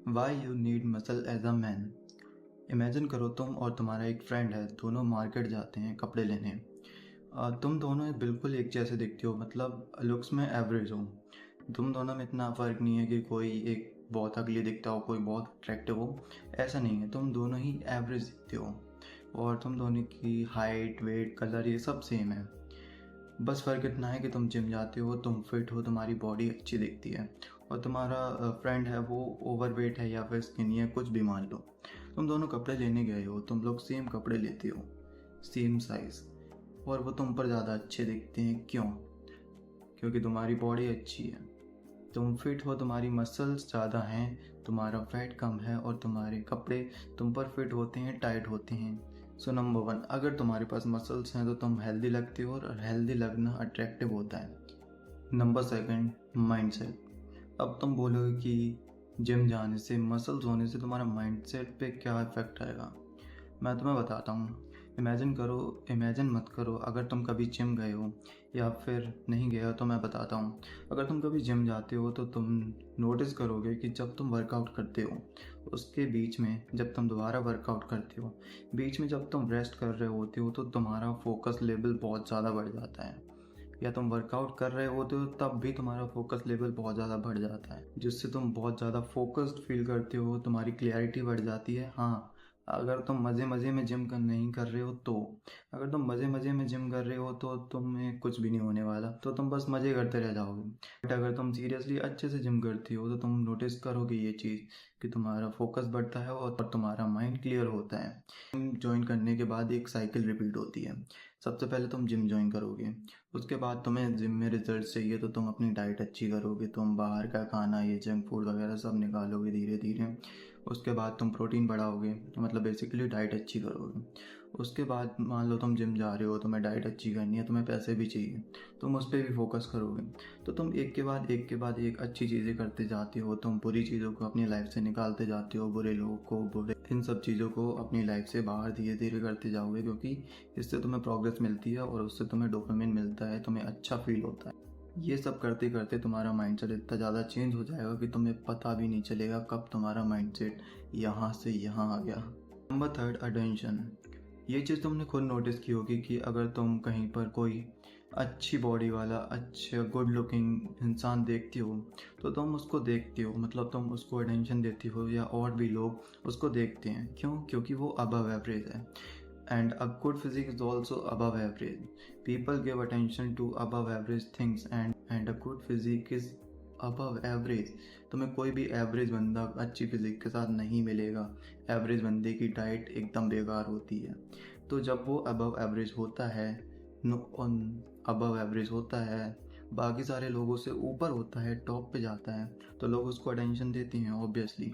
Y you need muscle as a man. Imagine करो तुम और तुम्हारा एक फ्रेंड है, दोनों मार्केट जाते हैं कपड़े लेने। तुम दोनों बिल्कुल एक जैसे दिखते हो, मतलब लुक्स में एवरेज हो। तुम दोनों में इतना फ़र्क नहीं है कि कोई एक बहुत अगली दिखता हो, कोई बहुत अट्रैक्टिव हो। ऐसा नहीं है, तुम दोनों ही एवरेज दिखते हो और तुम दोनों की हाइट, वेट, कलर ये सब सेम है। बस फ़र्क इतना है कि तुम जिम जाते हो, तुम फिट हो, तुम्हारी बॉडी अच्छी दिखती है और तुम्हारा फ्रेंड है वो ओवरवेट है या फिर स्किनी है, कुछ भी मान लो। तुम दोनों कपड़े लेने गए हो, तुम लोग सेम कपड़े लेते हो, सेम साइज़, और वो तुम पर ज़्यादा अच्छे दिखते हैं। क्यों? क्योंकि तुम्हारी बॉडी अच्छी है, तुम फिट हो, तुम्हारी मसल्स ज़्यादा हैं, तुम्हारा फैट कम है और तुम्हारे कपड़े तुम पर फिट होते हैं, टाइट होते हैं। सो नंबर वन, अगर तुम्हारे पास मसल्स हैं तो तुम हेल्दी लगते हो और हेल्दी लगना अट्रैक्टिव होता है। Number second, mindset. अब तुम बोलोगे कि जिम जाने से, मसल्स होने से तुम्हारा माइंडसेट पे क्या इफ़ेक्ट आएगा। मैं तुम्हें बताता हूँ। इमेजिन मत करो अगर तुम कभी जिम गए हो या फिर नहीं गए हो, तो मैं बताता हूँ। अगर तुम कभी जिम जाते हो तो तुम नोटिस करोगे कि जब तुम वर्कआउट करते हो, उसके बीच में जब तुम दोबारा वर्कआउट करते हो, बीच में जब तुम रेस्ट कर रहे होते हो, तो तुम्हारा फोकस लेवल बहुत ज़्यादा बढ़ जाता है। या तुम वर्कआउट कर रहे होते हो तब भी तुम्हारा फोकस लेवल बहुत ज़्यादा बढ़ जाता है, जिससे तुम बहुत ज़्यादा फोकस्ड फील करते हो, तुम्हारी क्लैरिटी बढ़ जाती है। हाँ, अगर तुम मज़े मज़े में जिम कर नहीं कर रहे हो तो, अगर तुम मज़े मज़े में जिम कर रहे हो तो तुम्हें कुछ भी नहीं होने वाला, तो तुम बस मज़े करते रह जाओगे। बट अगर तुम सीरियसली अच्छे से जिम करती हो तो तुम नोटिस करोगे ये चीज़ कि तुम्हारा फोकस बढ़ता है और तुम्हारा माइंड क्लियर होता है। जिम ज्वाइन करने के बाद एक साइकिल रिपीट होती है। सबसे पहले तुम जिम ज्वाइन करोगे, उसके बाद तुम्हें जिम में रिजल्ट चाहिए तो तुम अपनी डाइट अच्छी करोगे, तुम बाहर का खाना, ये जंक फूड वगैरह सब निकालोगे धीरे धीरे। उसके बाद तुम प्रोटीन बढ़ाओगे, मतलब बेसिकली डाइट अच्छी करोगे। उसके बाद मान लो तुम जिम जा रहे हो, तुम्हें डाइट अच्छी करनी है, तुम्हें पैसे भी चाहिए, तुम उस पर भी फोकस करोगे। तो तुम एक के बाद एक अच्छी चीज़ें करते जाते हो, तुम बुरी चीज़ों को अपनी लाइफ से निकालते जाते हो, बुरे लोगों को, बुरे इन सब चीज़ों को अपनी लाइफ से बाहर धीरे धीरे करते जाओगे, क्योंकि इससे तुम्हें प्रोग्रेस मिलती है और उससे तुम्हें डोपामिन मिलता है, तुम्हें अच्छा फील होता है। ये सब करते करते तुम्हारा माइंडसेट इतना ज़्यादा चेंज हो जाएगा कि तुम्हें पता भी नहीं चलेगा कब तुम्हारा माइंडसेट यहाँ से यहाँ आ गया। Number third, attention. ये चीज़ तुमने खुद नोटिस की होगी कि अगर तुम कहीं पर कोई अच्छी बॉडी वाला, अच्छा गुड लुकिंग इंसान देखती हो तो तुम उसको देखते हो, मतलब तुम उसको अटेंशन देती हो, या और भी लोग उसको देखते हैं। क्यों? क्योंकि वो अबव एवरेज है। And a good physique is also above average. People give attention to above average things and a good physique is above average. तुम्हें कोई भी एवरेज बंदा अच्छी फिजिक के साथ नहीं मिलेगा। एवरेज बंदे की डाइट एकदम बेकार होती है। तो जब वो अबव एवरेज होता है, अबव एवरेज होता है, बाकी सारे लोगों से ऊपर होता है, टॉप पे जाता है, तो लोग उसको अटेंशन देते हैं ऑब्वियसली।